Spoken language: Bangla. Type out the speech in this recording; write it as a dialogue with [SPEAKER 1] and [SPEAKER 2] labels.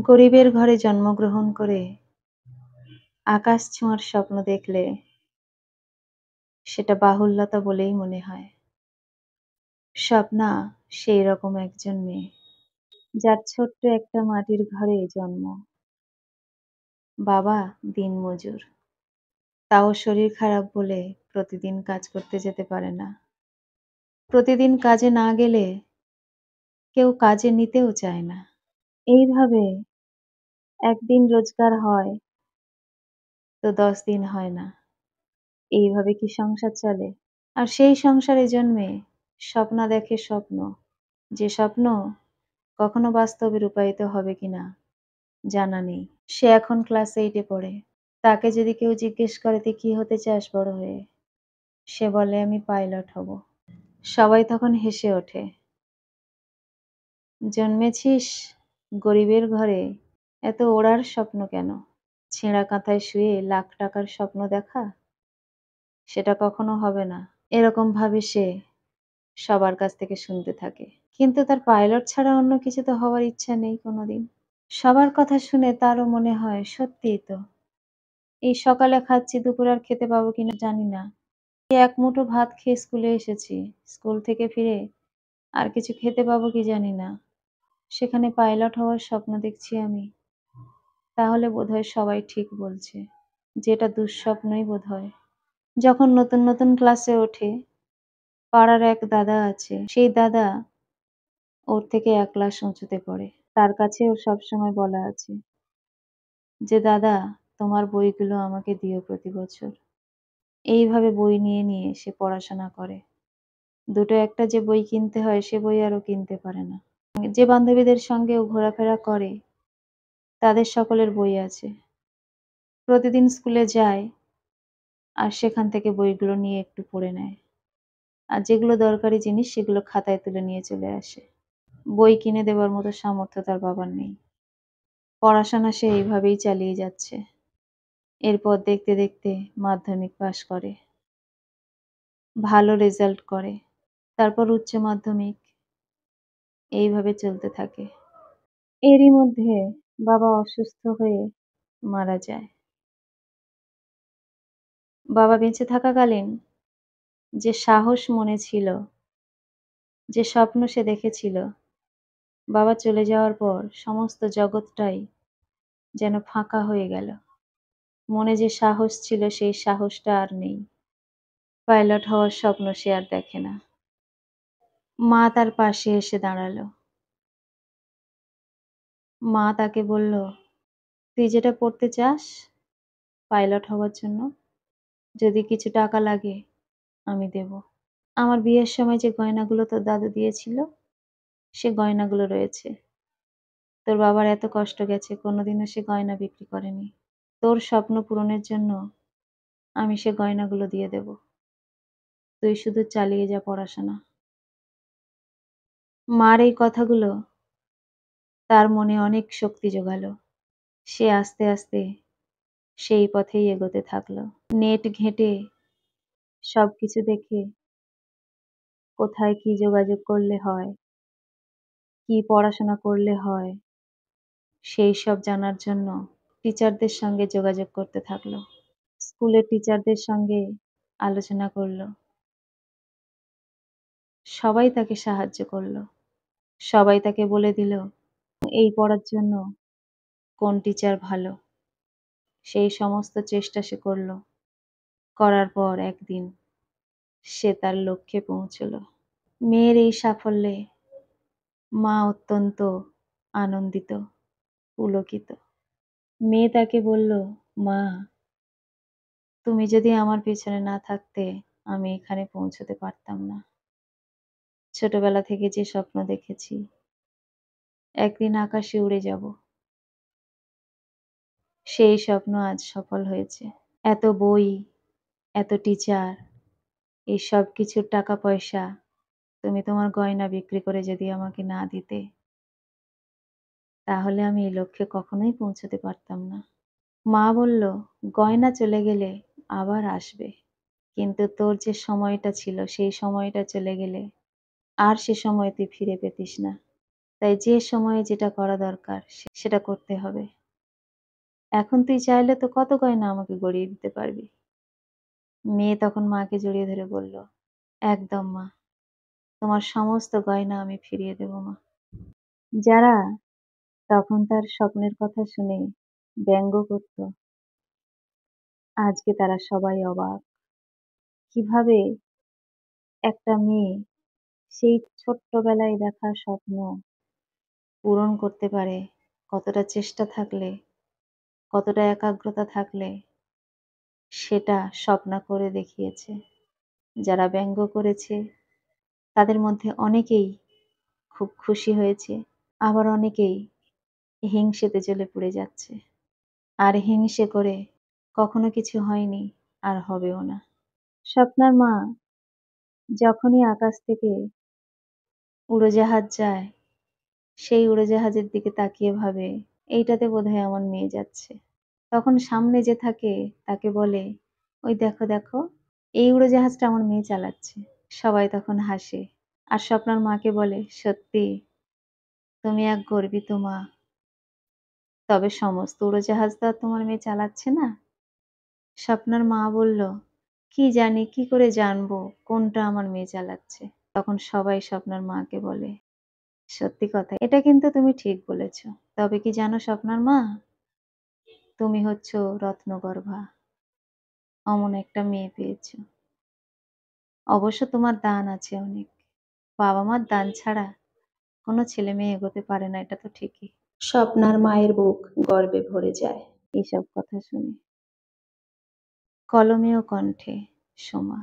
[SPEAKER 1] গরিবের ঘরে জন্মগ্রহণ করে আকাশ ছোঁয়ার স্বপ্ন দেখলে সেটা বাহুল্যতা বলেই মনে হয়। স্বপ্না সেই রকম একজন মেয়ে, যার ছোট্ট একটা মাটির ঘরে জন্ম। বাবা দিনমজুর, তাও শরীর খারাপ বলে প্রতিদিন কাজ করতে যেতে পারে না। প্রতিদিন কাজে না গেলে কেউ কাজে নিতেও চায় না। এইভাবে একদিন রোজগার হয় তো ১০ দিন হয় না। এইভাবে কি সংসার চলে? আর সেই সংসারে জন্মে স্বপ্না দেখে স্বপ্ন, যে স্বপ্ন কখনো বাস্তবে রূপায়িত হবে কিনা জানা নেই। সে এখন ক্লাস 8 এ পড়ে। তাকে যদি কেউ জিজ্ঞেস করে তুই কি হতে চাস বড় হয়ে? সে বলে আমি পাইলট হব। সবাই তখন হেসে ওঠে। জন্মেছিস গরিবের ঘরে, এত ওড়ার স্বপ্ন কেন? ছেঁড়া কাঁথায় শুয়ে লাখ টাকার স্বপ্ন দেখা? সেটা কখনো হবে না। এরকম ভাবে সে সবার কাছ থেকে শুনতে থাকে। কিন্তু তার পাইলট ছাড়া অন্য কিছু তো হওয়ার ইচ্ছা নেই কোনোদিন। সবার কথা শুনে তারও মনে হয় সত্যিই তো। এই সকালে খাচ্ছি, দুপুরে আর খেতে পাবো কিনা জানি না। এই এক মুঠো ভাত খেয়ে স্কুলে এসেছি। স্কুল থেকে ফিরে আর কিছু খেতে পাবো কি জানি না। সেখানে পাইলট হওয়ার স্বপ্ন দেখছি আমি। তাহলে বোধহয় সবাই ঠিক বলছে যে এটা দুঃস্বপ্নই বোধহয়। যখন নতুন নতুন ক্লাসে ওঠে, পাড়ার এক দাদা আছে। সেই দাদা ওর থেকে ১ ক্লাস উঁচুতে পড়ে। তার কাছে ওর সবসময় বলা আছে যে, "দাদা, তোমার বইগুলো আমাকে দিও প্রতি বছর।" এইভাবে বই নিয়ে নিয়ে সে পড়াশোনা করে। দুটো একটা যে বই কিনতে হয় সে বই আর ও কিনতে পারে না। যে বান্ধবীদের সঙ্গে ও ঘোরাফেরা করে তাদের সকলের বই আছে। প্রতিদিন স্কুলে যায় আর সেখান থেকে বইগুলো নিয়ে একটু পড়ে নেয়। আর যেগুলো দরকারি জিনিস সেগুলো খাতায় তুলে নিয়ে চলে আসে। বই কিনে দেবার মতো সামর্থ্য তার বাবার নেই। পড়াশোনা সে এইভাবেই চালিয়ে যাচ্ছে। এরপর দেখতে দেখতে মাধ্যমিক পাশ করে। ভালো রেজাল্ট করে। তারপর উচ্চ মাধ্যমিক। এইভাবে চলতে থাকে। এরই মধ্যে বাবা অসুস্থ হয়ে মারা যায়। বাবা বেঁচে থাকাকালীন যে সাহস মনে ছিল, যে স্বপ্ন সে দেখেছিল, বাবা চলে যাওয়ার পর সমস্ত জগৎটাই যেন ফাঁকা হয়ে গেল। মনে যে সাহস ছিল সেই সাহসটা আর নেই। পাইলট হওয়ার স্বপ্ন সে আর দেখে না। মা তার পাশে এসে দাঁড়ালো। মা তাকে বলল, "তুই যেটা পড়তে চাস পাইলট হওয়ার জন্য, যদি কিছু টাকা লাগে আমি দেব। আমার বিয়ের সময় যে গয়নাগুলো তোর দাদু দিয়েছিল, সে গয়নাগুলো রয়েছে। তোর বাবার এত কষ্ট গেছে, কোনোদিনও সে গয়না বিক্রি করেনি। তোর স্বপ্ন পূরণের জন্য আমি সে গয়নাগুলো দিয়ে দেব। তুই শুধু চালিয়ে যা পড়াশোনা।" মার এই কথাগুলো তার মনে অনেক শক্তি জোগালো। সে আস্তে আস্তে সেই পথেই এগোতে থাকলো। নেট ঘেঁটে সবকিছু দেখে কোথায় কি যোগাযোগ করলে হয়, কি পড়াশোনা করলে হয়, সেই সব জানার জন্য টিচারদের সঙ্গে যোগাযোগ করতে থাকলো। স্কুলের টিচারদের সঙ্গে আলোচনা করলো। সবাই তাকে সাহায্য করলো। সবাই তাকে বলে দিল এই পড়ার জন্য কোন টিচার ভালো। সেই সমস্ত চেষ্টা সে করলো। করার পর একদিন সে তার লক্ষ্যে পৌঁছলো। মেয়ের এই সাফল্যে মা অত্যন্ত আনন্দিত, পুলকিত। মেয়ে তাকে বলল, "মা, তুমি যদি আমার পেছনে না থাকতে আমি এখানে পৌঁছতে পারতাম না। ছোটবেলা থেকে যে স্বপ্ন দেখেছি, একদিন আকাশে উড়ে যাব, সেই স্বপ্ন আজ সফল হয়েছে। এত বই, এত টিচার, এই সব কিছুর টাকা পয়সা তুমি তোমার গয়না বিক্রি করে যদি আমাকে না দিতে, তাহলে আমি এই লক্ষ্যে কখনোই পৌঁছতে পারতাম না।" মা বলল, "গয়না চলে গেলে আবার আসবে। কিন্তু তোর যে সময়টা ছিল সেই সময়টা চলে গেলে আর সে সময় তুই ফিরে পেতিস না। তাই যে সময়ে যেটা করা দরকার সেটা করতে হবে। এখন তুই চাইলে তো কত গয়না আমাকে গড়িয়ে দিতে পারবি। মেয়ে তখন মাকে জড়িয়ে ধরে বলল, একদম মা, তোমার সমস্ত গয়না আমি ফিরিয়ে দেব মা। যারা তখন তার স্বপ্নের কথা শুনে ব্যঙ্গ করত, আজকে তারা সবাই অবাক। কিভাবে একটা মেয়ে সেই ছোট্টবেলায় দেখা স্বপ্ন পূরণ করতে পারে, কতটা চেষ্টা থাকলে, কতটা একাগ্রতা থাকলে সেটা স্বপ্না করে দেখিয়েছে। যারা ব্যঙ্গ করেছে তাদের মধ্যে অনেকেই খুব খুশি হয়েছে, আবার অনেকেই হিংসেতে জ্বলে পুড়ে যাচ্ছে। আর হিংসে করে কখনো কিছু হয়নি, আর হবেও না। স্বপ্নার মা যখনই আকাশ থেকে উড়োজাহাজ যায়, সেই উড়োজাহাজের দিকে তাকিয়ে ভাবে, এইটাতে বোধহয় আমার মেয়ে যাচ্ছে। তখন সামনে যে থাকে তাকে বলে, ওই দেখো দেখো, এই উড়োজাহাজটা আমার মেয়ে চালাচ্ছে। সবাই তখন হাসে। আর স্বপ্নার মাকে বলে, সত্যি তুমি এক গর্বিত মা। তবে সমস্ত উড়োজাহাজ তো আর তোমার মেয়ে চালাচ্ছে না। স্বপ্নার মা বলল, কি জানি, কি করে জানবো কোনটা আমার মেয়ে চালাচ্ছে। তখন সবাই স্বপ্নার মাকে বলে, সত্যি কথা, এটা কিন্তু তুমি ঠিক বলেছ। তবে কি জানো স্বপ্নার মা, তুমি হচ্ছ রত্নগর্ভা, অমন একটা মেয়ে পেয়েছ। অবশ্য তোমার দান আছে অনেক। বাবা মার দান ছাড়া কোনো ছেলে মেয়ে এগোতে পারে না, এটা তো ঠিকই। স্বপ্নার মায়ের বুক গর্বে ভরে যায় এসব কথা শুনে। কলমে ও কণ্ঠে সোমা।